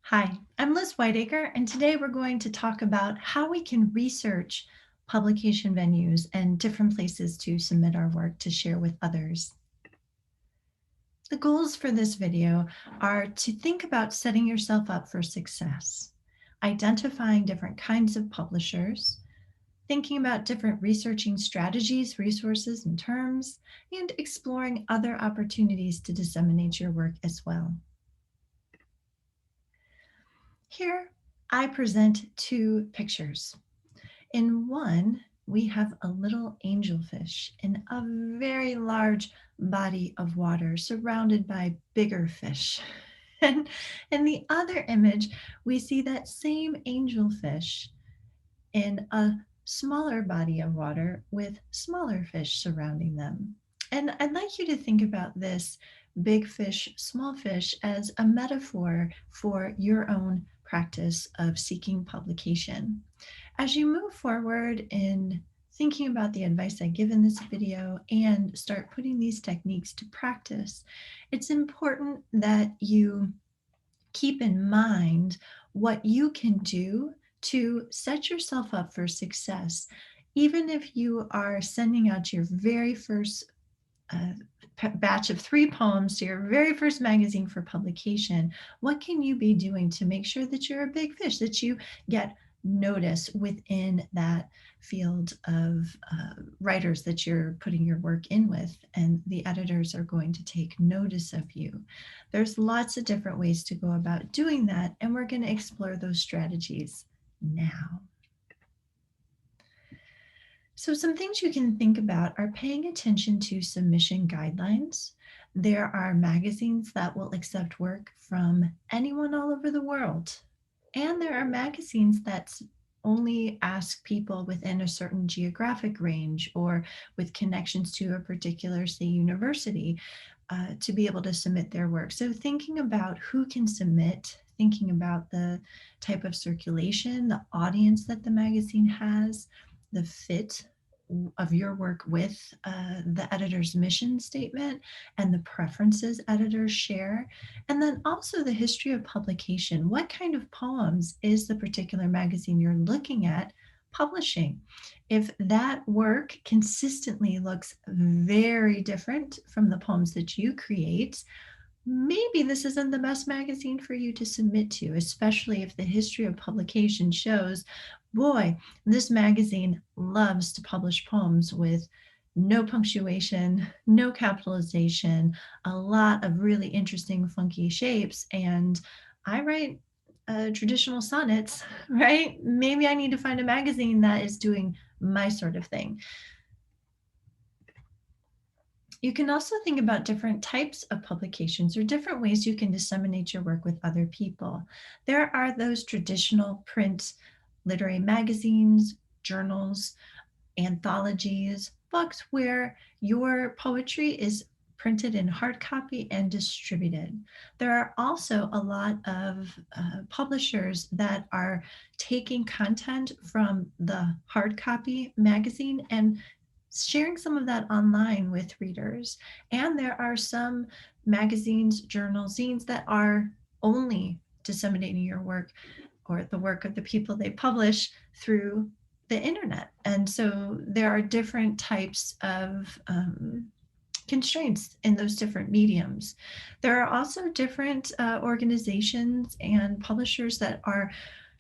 Hi, I'm Liz Whiteacre, and today we're going to talk about how we can research publication venues and different places to submit our work to share with others. The goals for this video are to think about setting yourself up for success, identifying different kinds of publishers, thinking about different researching strategies, resources, and terms, and exploring other opportunities to disseminate your work as well. Here, I present two pictures. In one, we have a little angelfish in a very large body of water surrounded by bigger fish. And in the other image, we see that same angelfish in a smaller body of water with smaller fish surrounding them. And I'd like you to think about this big fish, small fish as a metaphor for your own practice of seeking publication. As you move forward in thinking about the advice I give in this video and start putting these techniques to practice, it's important that you keep in mind what you can do to set yourself up for success. Even if you are sending out your very first uh, batch of 3 poems to your very first magazine for publication, what can you be doing to make sure that you're a big fish, that you get notice within that field of writers that you're putting your work in with, and the editors are going to take notice of you? There's lots of different ways to go about doing that, and we're going to explore those strategies now. So some things you can think about are paying attention to submission guidelines. There are magazines that will accept work from anyone all over the world. And there are magazines that only ask people within a certain geographic range or with connections to a particular, say, university to be able to submit their work. So thinking about who can submit, thinking about the type of circulation, the audience that the magazine has, the fit of your work with the editor's mission statement and the preferences editors share, and then also the history of publication. What kind of poems is the particular magazine you're looking at publishing? If that work consistently looks very different from the poems that you create, maybe this isn't the best magazine for you to submit to, especially if the history of publication shows, boy, this magazine loves to publish poems with no punctuation, no capitalization, a lot of really interesting, funky shapes. And I write traditional sonnets, right? Maybe I need to find a magazine that is doing my sort of thing. You can also think about different types of publications or different ways you can disseminate your work with other people. There are those traditional print literary magazines, journals, anthologies, books where your poetry is printed in hard copy and distributed. There are also a lot of publishers that are taking content from the hard copy magazine and sharing some of that online with readers. And there are some magazines, journals, zines that are only disseminating your work or the work of the people they publish through the internet. And so there are different types of constraints in those different mediums. There are also different organizations and publishers that are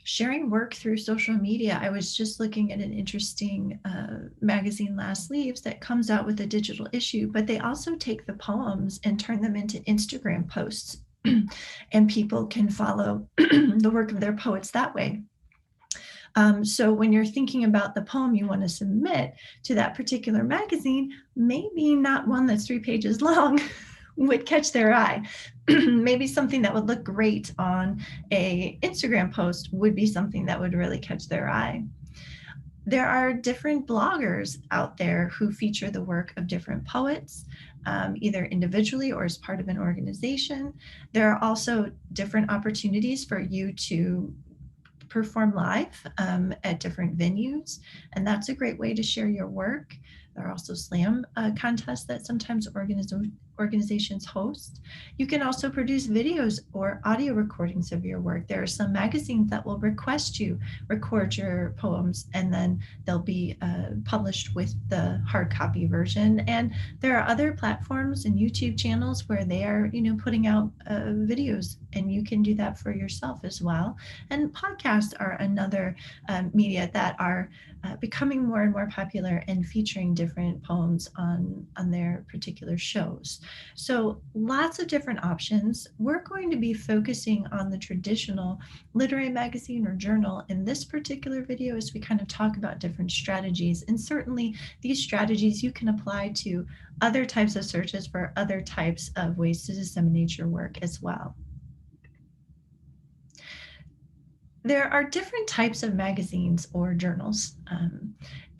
sharing work through social media. I was just looking at an interesting magazine, Last Leaves, that comes out with a digital issue, but they also take the poems and turn them into Instagram posts. And people can follow the work of their poets that way. So when you're thinking about the poem you want to submit to that particular magazine, maybe not one that's 3 pages long would catch their eye. Maybe something that would look great on a Instagram post would be something that would really catch their eye. There are different bloggers out there who feature the work of different poets, either individually or as part of an organization. There are also different opportunities for you to perform live at different venues, and that's a great way to share your work. There are also slam contests that sometimes organizations host. You can also produce videos or audio recordings of your work. There are some magazines that will request you record your poems, and then they'll be published with the hard copy version. And there are other platforms and YouTube channels where they are, putting out videos, and you can do that for yourself as well. And podcasts are another media that are becoming more and more popular and featuring different poems on their particular shows. So lots of different options. We're going to be focusing on the traditional literary magazine or journal in this particular video as we kind of talk about different strategies. And certainly these strategies you can apply to other types of searches for other types of ways to disseminate your work as well. There are different types of magazines or journals,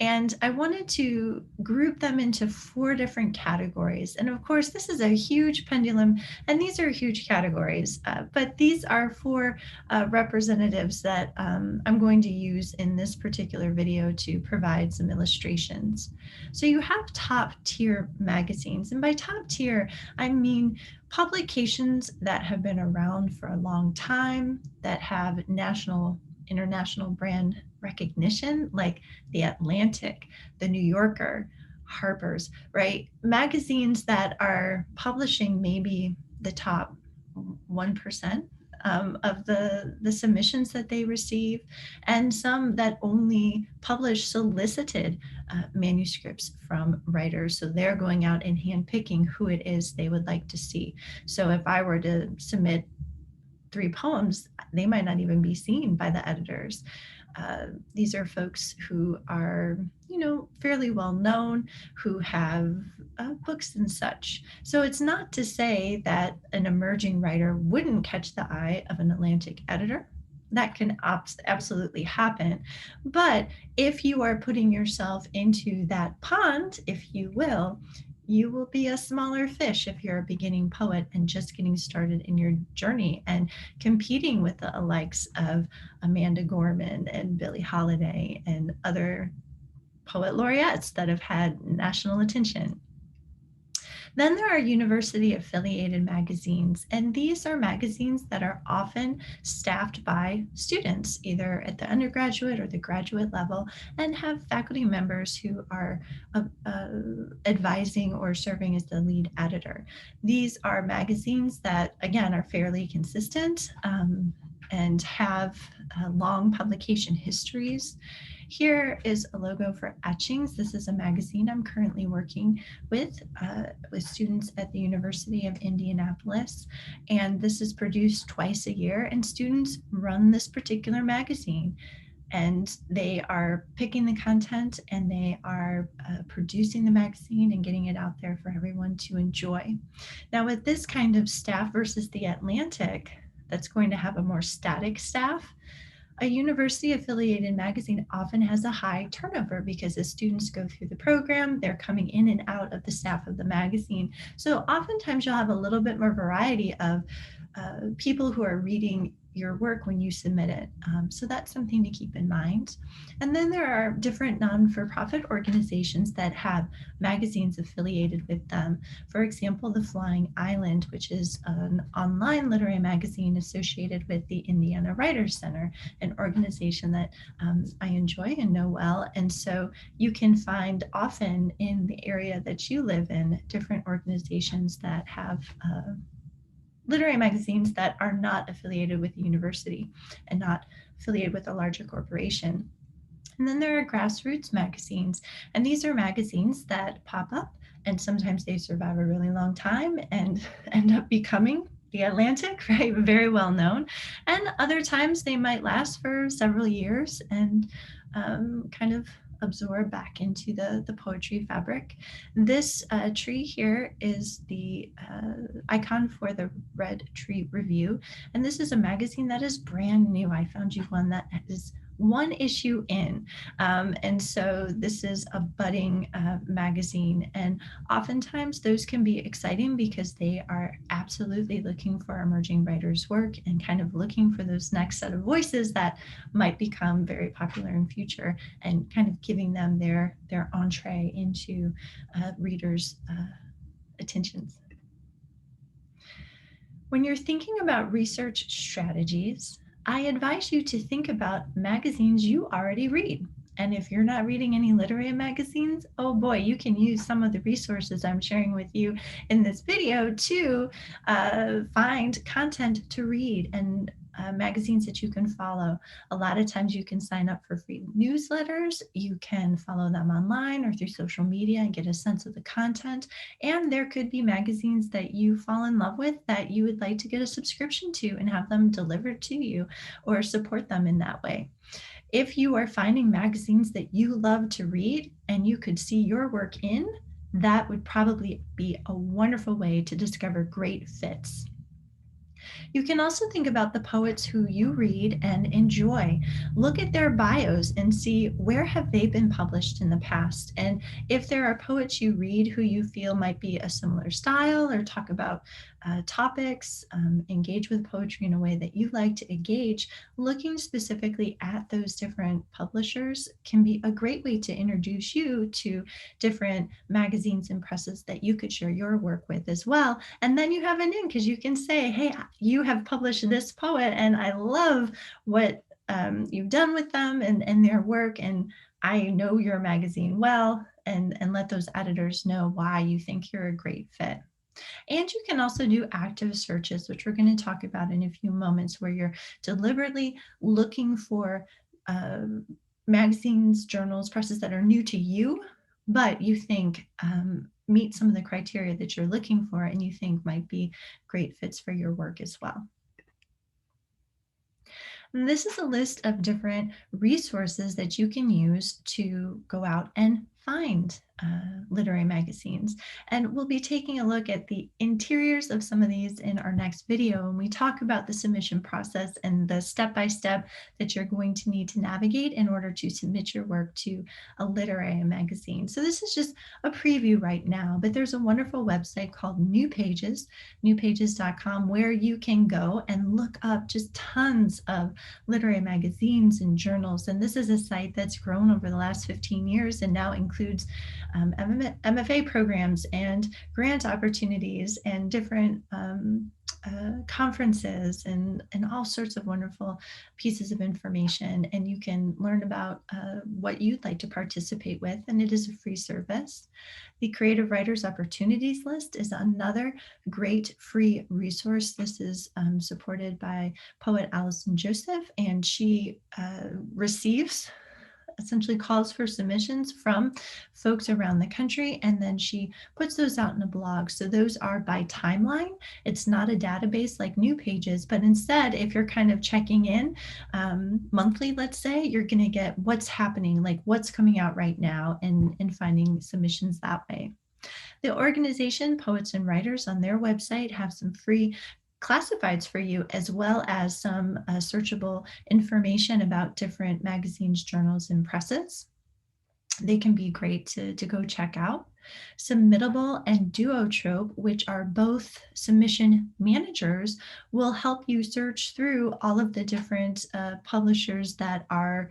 and I wanted to group them into 4 different categories. And of course, this is a huge pendulum, and these are huge categories, but these are 4 representatives that I'm going to use in this particular video to provide some illustrations. So you have top tier magazines, and by top tier, I mean publications that have been around for a long time, that have national, international brand recognition, like The Atlantic, The New Yorker, Harper's, right? Magazines that are publishing maybe the top 1% of the submissions that they receive, and some that only publish solicited manuscripts from writers. So they're going out and handpicking who it is they would like to see. So if I were to submit 3 poems, they might not even be seen by the editors. These are folks who are, fairly well known, who have books and such. So it's not to say that an emerging writer wouldn't catch the eye of an Atlantic editor. That can absolutely happen. But if you are putting yourself into that pond, if you will be a smaller fish if you're a beginning poet and just getting started in your journey and competing with the likes of Amanda Gorman and Billie Holiday and other poet laureates that have had national attention. Then there are university affiliated magazines, and these are magazines that are often staffed by students, either at the undergraduate or the graduate level, and have faculty members who are advising or serving as the lead editor. These are magazines that, again, are fairly consistent and have long publication histories. Here is a logo for Etchings. This is a magazine I'm currently working with students at the University of Indianapolis. And this is produced twice a year, and students run this particular magazine. And they are picking the content, and they are producing the magazine and getting it out there for everyone to enjoy. Now, with this kind of staff versus the Atlantic, that's going to have a more static staff, a university affiliated magazine often has a high turnover because as students go through the program, they're coming in and out of the staff of the magazine. So oftentimes you'll have a little bit more variety of people who are reading your work when you submit it. So that's something to keep in mind. And then there are different non-for-profit organizations that have magazines affiliated with them. For example, The Flying Island, which is an online literary magazine associated with the Indiana Writers Center, an organization that I enjoy and know well. And so you can find often in the area that you live in different organizations that have literary magazines that are not affiliated with the university and not affiliated with a larger corporation. And then there are grassroots magazines, and these are magazines that pop up, and sometimes they survive a really long time and end up becoming the Atlantic, right? Very well known. And other times they might last for several years and kind of absorb back into the poetry fabric. This tree here is the icon for the Red Tree Review. And this is a magazine that is brand new. I found you one that is 1 issue in. And so this is a budding magazine. And oftentimes those can be exciting because they are absolutely looking for emerging writers' work and kind of looking for those next set of voices that might become very popular in future, and kind of giving them their entree into readers' attentions. When you're thinking about research strategies, I advise you to think about magazines you already read. And if you're not reading any literary magazines, oh boy, you can use some of the resources I'm sharing with you in this video to find content to read and magazines that you can follow. A lot of times you can sign up for free newsletters. You can follow them online or through social media and get a sense of the content. And there could be magazines that you fall in love with that you would like to get a subscription to and have them delivered to you or support them in that way. If you are finding magazines that you love to read and you could see your work in, that would probably be a wonderful way to discover great fits. You can also think about the poets who you read and enjoy. Look at their bios and see where have they been published in the past. And if there are poets you read who you feel might be a similar style or talk about topics, engage with poetry in a way that you like to engage, looking specifically at those different publishers can be a great way to introduce you to different magazines and presses that you could share your work with as well. And then you have an in because you can say, hey, you have published this poet and I love what you've done with them and their work. And I know your magazine well, and let those editors know why you think you're a great fit. And you can also do active searches, which we're going to talk about in a few moments, where you're deliberately looking for magazines, journals, presses that are new to you, but you think meet some of the criteria that you're looking for and you think might be great fits for your work as well. And this is a list of different resources that you can use to go out and find literary magazines. And we'll be taking a look at the interiors of some of these in our next video. And we talk about the submission process and the step-by-step that you're going to need to navigate in order to submit your work to a literary magazine. So this is just a preview right now, but there's a wonderful website called New Pages, newpages.com, where you can go and look up just tons of literary magazines and journals. And this is a site that's grown over the last 15 years and now includes MFA programs and grant opportunities and different conferences and all sorts of wonderful pieces of information. And you can learn about what you'd like to participate with, and it is a free service. The Creative Writers Opportunities List is another great free resource. This is supported by poet Allison Joseph, and she receives essentially calls for submissions from folks around the country, and then she puts those out in a blog. So those are by timeline. It's not a database like New Pages, but instead, if you're kind of checking in monthly, let's say, you're going to get what's happening, like what's coming out right now, and finding submissions that way. The organization Poets and Writers on their website have some free classifieds for you, as well as some searchable information about different magazines, journals, and presses. They can be great to go check out. Submittable and Duotrope, which are both submission managers, will help you search through all of the different publishers that are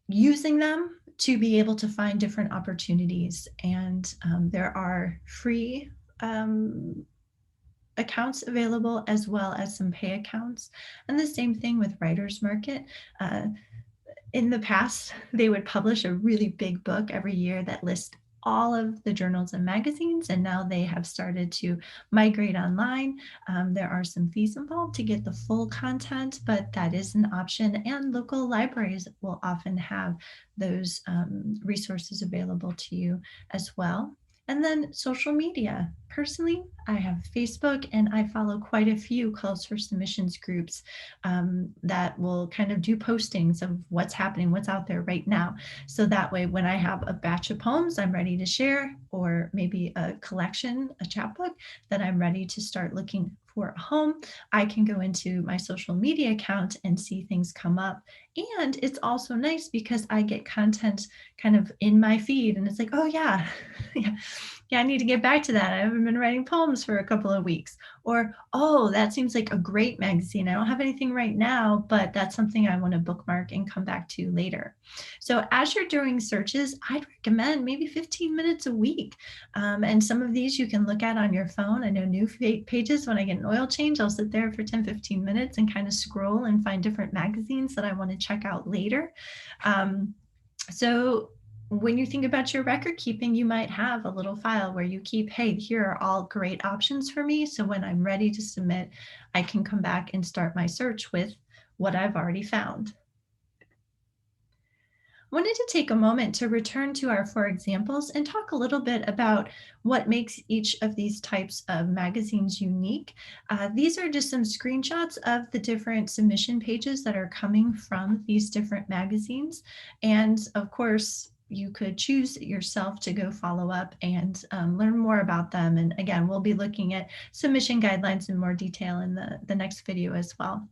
using them to be able to find different opportunities. And there are free accounts available as well as some pay accounts. And the same thing with Writers Market. In the past, they would publish a really big book every year that lists all of the journals and magazines, and now they have started to migrate online. There are some fees involved to get the full content, but that is an option, and local libraries will often have those resources available to you as well. And then social media. Personally, I have Facebook, and I follow quite a few calls for submissions groups that will kind of do postings of what's happening, what's out there right now. So that way, when I have a batch of poems I'm ready to share, or maybe a collection, a chapbook that I'm ready to start looking for a home, I can go into my social media account and see things come up. And it's also nice because I get content kind of in my feed, and it's like, oh yeah, yeah, I need to get back to that. I haven't been writing poems for a couple of weeks. Or, oh, that seems like a great magazine. I don't have anything right now, but that's something I want to bookmark and come back to later. So, as you're doing searches, I'd recommend maybe 15 minutes a week. And some of these you can look at on your phone. I know new pages, when I get an oil change, I'll sit there for 10, 15 minutes and kind of scroll and find different magazines that I want to check out later. Um, so when you think about your record keeping, you might have a little file where you keep, hey, here are all great options for me. So when I'm ready to submit, I can come back and start my search with what I've already found. Wanted to take a moment to return to our four examples and talk a little bit about what makes each of these types of magazines unique. These are just some screenshots of the different submission pages that are coming from these different magazines. And of course, you could choose yourself to go follow up and learn more about them. And again, we'll be looking at submission guidelines in more detail in the next video as well.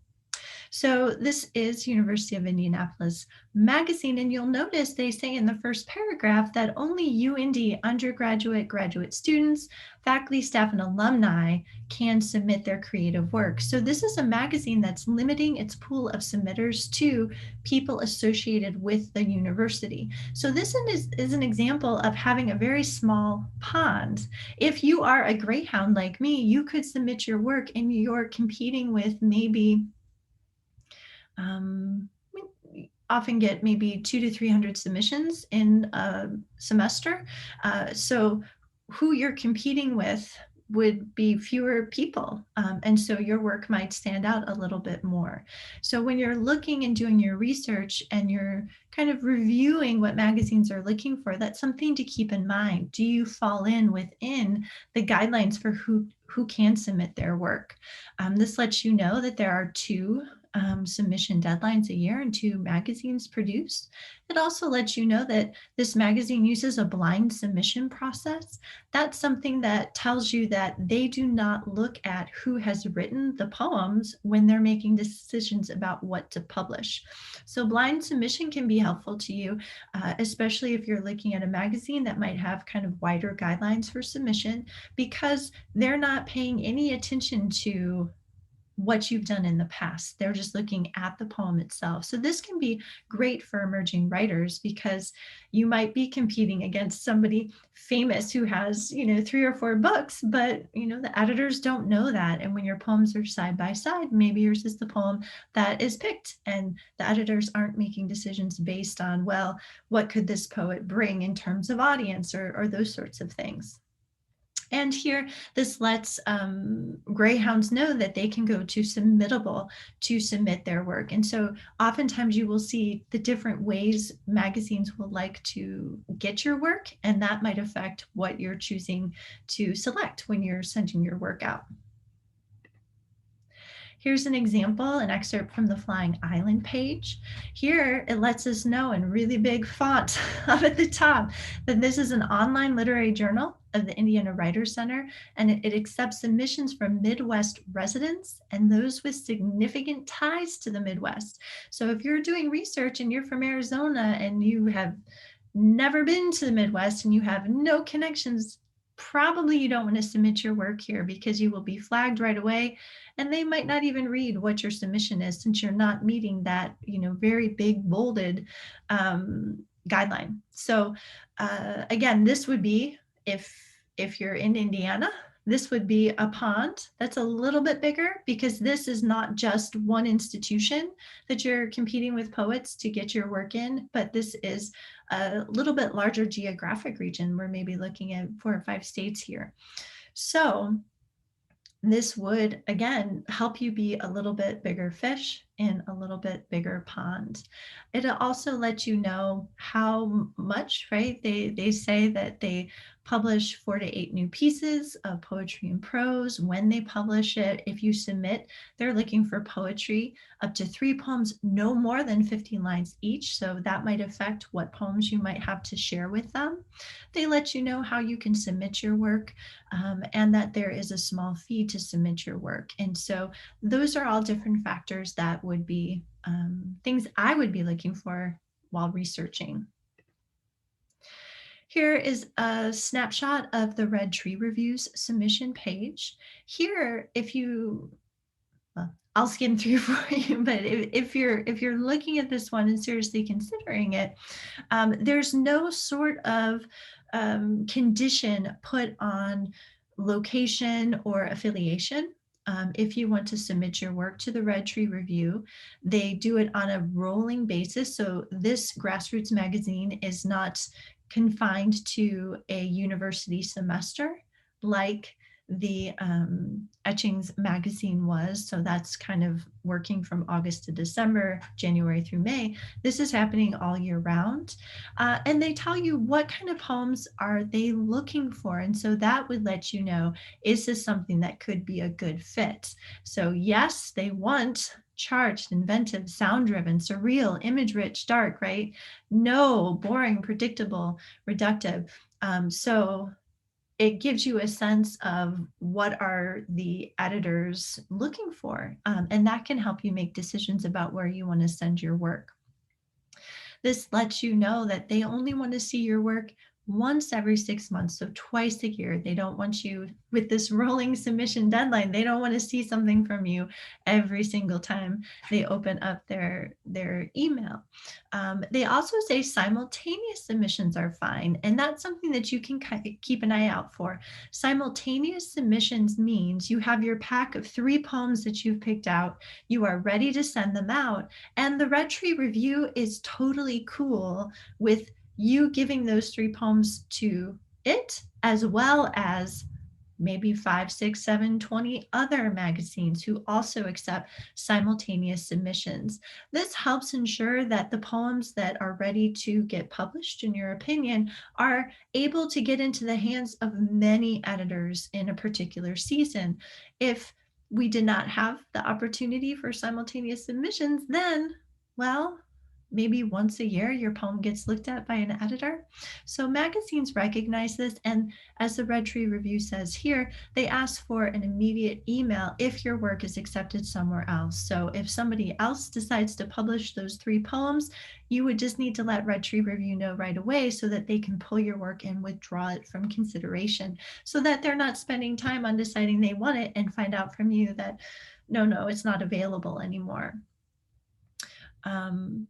So this is University of Indianapolis magazine, and you'll notice they say in the first paragraph that only UIndy undergraduate, graduate students, faculty, staff, and alumni can submit their creative work. So this is a magazine that's limiting its pool of submitters to people associated with the university. So this is an example of having a very small pond. If you are a Greyhound like me, you could submit your work and you're competing with maybe we often get maybe 200 to 300 submissions in a semester. So who you're competing with would be fewer people. And so your work might stand out a little bit more. So when you're looking and doing your research and you're kind of reviewing what magazines are looking for, that's something to keep in mind. Do you fall in within the guidelines for who can submit their work? This lets you know that there are two submission deadlines a year and two magazines produced. It also lets you know that this magazine uses a blind submission process. That's something that tells you that they do not look at who has written the poems when they're making decisions about what to publish. So blind submission can be helpful to you, especially if you're looking at a magazine that might have kind of wider guidelines for submission, because they're not paying any attention to what you've done in the past. They're just looking at the poem itself. So this can be great for emerging writers because you might be competing against somebody famous who has, 3 or 4 books, but the editors don't know that. And when your poems are side by side, maybe yours is the poem that is picked, and the editors aren't making decisions based on, well, what could this poet bring in terms of audience or those sorts of things. And here, this lets Greyhounds know that they can go to Submittable to submit their work. And so oftentimes you will see the different ways magazines will like to get your work, and that might affect what you're choosing to select when you're sending your work out. Here's an example, an excerpt from the Flying Island page. Here, it lets us know in really big font up at the top that this is an online literary journal of the Indiana Writers Center, and it accepts submissions from Midwest residents and those with significant ties to the Midwest. So if you're doing research and you're from Arizona and you have never been to the Midwest and you have no connections, probably you don't want to submit your work here because you will be flagged right away, and they might not even read what your submission is since you're not meeting that very big bolded guideline. So again, this would be, if you're in Indiana, this would be a pond that's a little bit bigger because this is not just one institution that you're competing with poets to get your work in, but this is a little bit larger geographic region. We're maybe looking at 4 or 5 states here. So this would, again, help you be a little bit bigger fish in a little bit bigger pond. It'll also let you know how much, right? They say that they publish 4 to 8 new pieces of poetry and prose when they publish it. If you submit, they're looking for poetry up to 3 poems, no more than 15 lines each. So that might affect what poems you might have to share with them. They let you know how you can submit your work, and that there is a small fee to submit your work. And so those are all different factors that would be things I would be looking for while researching. Here is a snapshot of the Red Tree Review's submission page. Here, if you I'll skim through for you, but if you're looking at this one and seriously considering it, there's no sort of condition put on location or affiliation. If you want to submit your work to the Red Tree Review, they do it on a rolling basis. So this grassroots magazine is not confined to a university semester like the Etchings magazine was. So that's kind of working from August to December, January through May. This is happening all year round. And they tell you what kind of poems are they looking for. And so that would let you know, is this something that could be a good fit? So yes, they want charged, inventive, sound driven, surreal, image rich, dark, right? No, boring, predictable, reductive. So it gives you a sense of what are the editors looking for, and that can help you make decisions about where you want to send your work. This lets you know that they only want to see your work once every 6 months, so twice a year. They don't want you with this rolling submission deadline. They don't want to see something from you every single time they open up their email. They also say simultaneous submissions are fine, and that's something that you can keep an eye out for. Simultaneous submissions means you have your pack of 3 poems that you've picked out, you are ready to send them out, and the Red Tree Review is totally cool with you giving those 3 poems to it, as well as maybe 5, 6, 7, 20 other magazines who also accept simultaneous submissions. This helps ensure that the poems that are ready to get published, in your opinion, are able to get into the hands of many editors in a particular season. If we did not have the opportunity for simultaneous submissions, then, well, maybe once a year your poem gets looked at by an editor. So magazines recognize this, and as the Red Tree Review says here, they ask for an immediate email if your work is accepted somewhere else. So if somebody else decides to publish those 3 poems, you would just need to let Red Tree Review know right away so that they can pull your work and withdraw it from consideration, so that they're not spending time on deciding they want it and find out from you that no, it's not available anymore. Um,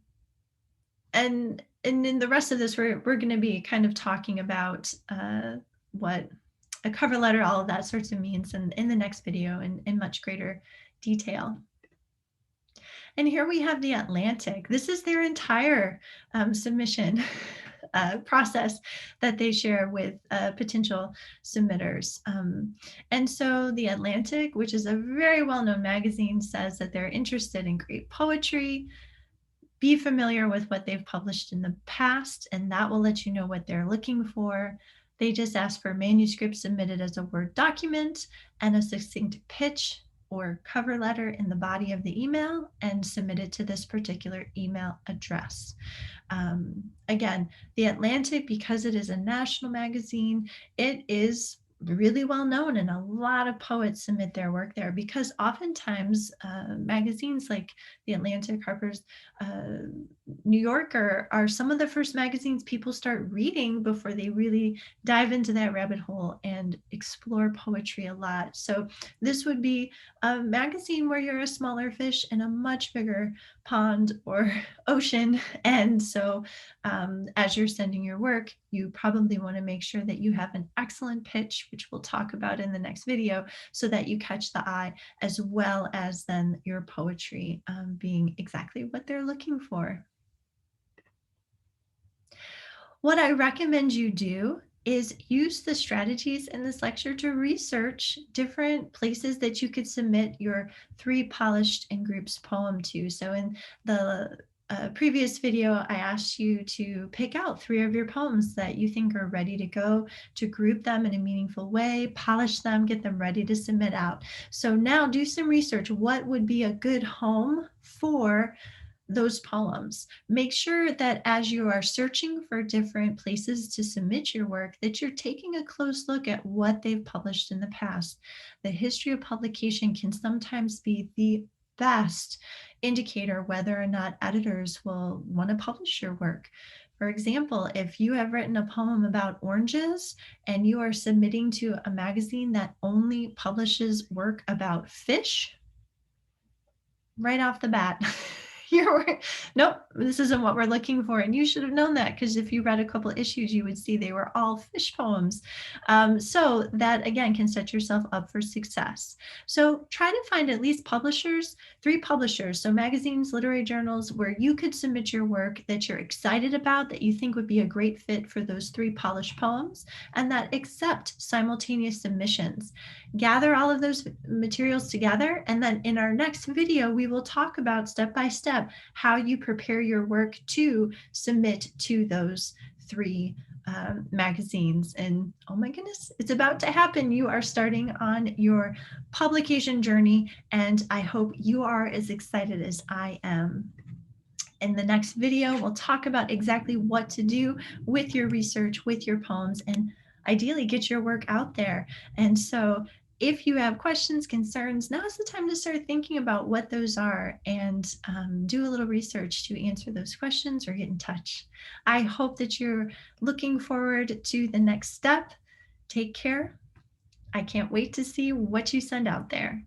and in the rest of this, we're going to be kind of talking about what a cover letter, all of that sorts of means, and in the next video in much greater detail. And here we have the Atlantic. This is their entire submission process that they share with potential submitters. And so the Atlantic, which is a very well-known magazine, says that they're interested in great poetry. Be familiar with what they've published in the past, and that will let you know what they're looking for. They just ask for manuscripts submitted as a Word document and a succinct pitch or cover letter in the body of the email, and submit it to this particular email address. Again, The Atlantic, because it is a national magazine, it is really well known, and a lot of poets submit their work there, because oftentimes magazines like The Atlantic, Harper's, New Yorker are some of the first magazines people start reading before they really dive into that rabbit hole and explore poetry a lot. So this would be a magazine where you're a smaller fish in a much bigger pond or ocean. And so as you're sending your work, you probably want to make sure that you have an excellent pitch, which we'll talk about in the next video, so that you catch the eye, as well as then your poetry being exactly what they're looking for. What I recommend you do is use the strategies in this lecture to research different places that you could submit your 3 polished in groups poem to. So in the previous video, I asked you to pick out 3 of your poems that you think are ready to go, to group them in a meaningful way, polish them, get them ready to submit out. So now do some research. What would be a good home for those poems? Make sure that as you are searching for different places to submit your work, that you're taking a close look at what they've published in the past. The history of publication can sometimes be the best indicator whether or not editors will want to publish your work. For example, if you have written a poem about oranges and you are submitting to a magazine that only publishes work about fish, right off the bat, you're nope, this isn't what we're looking for. And you should have known that, because if you read a couple issues, you would see they were all fish poems. So that again can set yourself up for success. So try to find at least publishers, 3 publishers, so magazines, literary journals, where you could submit your work that you're excited about, that you think would be a great fit for those 3 polished poems, and that accept simultaneous submissions. Gather all of those materials together, and then in our next video, we will talk about step by step how you prepare your work to submit to those 3 magazines. And oh my goodness, it's about to happen. You are starting on your publication journey, and I hope you are as excited as I am. In the next video, we'll talk about exactly what to do with your research, with your poems, and ideally get your work out there. And so if you have questions, concerns, now's the time to start thinking about what those are, and do a little research to answer those questions or get in touch. I hope that you're looking forward to the next step. Take care. I can't wait to see what you send out there.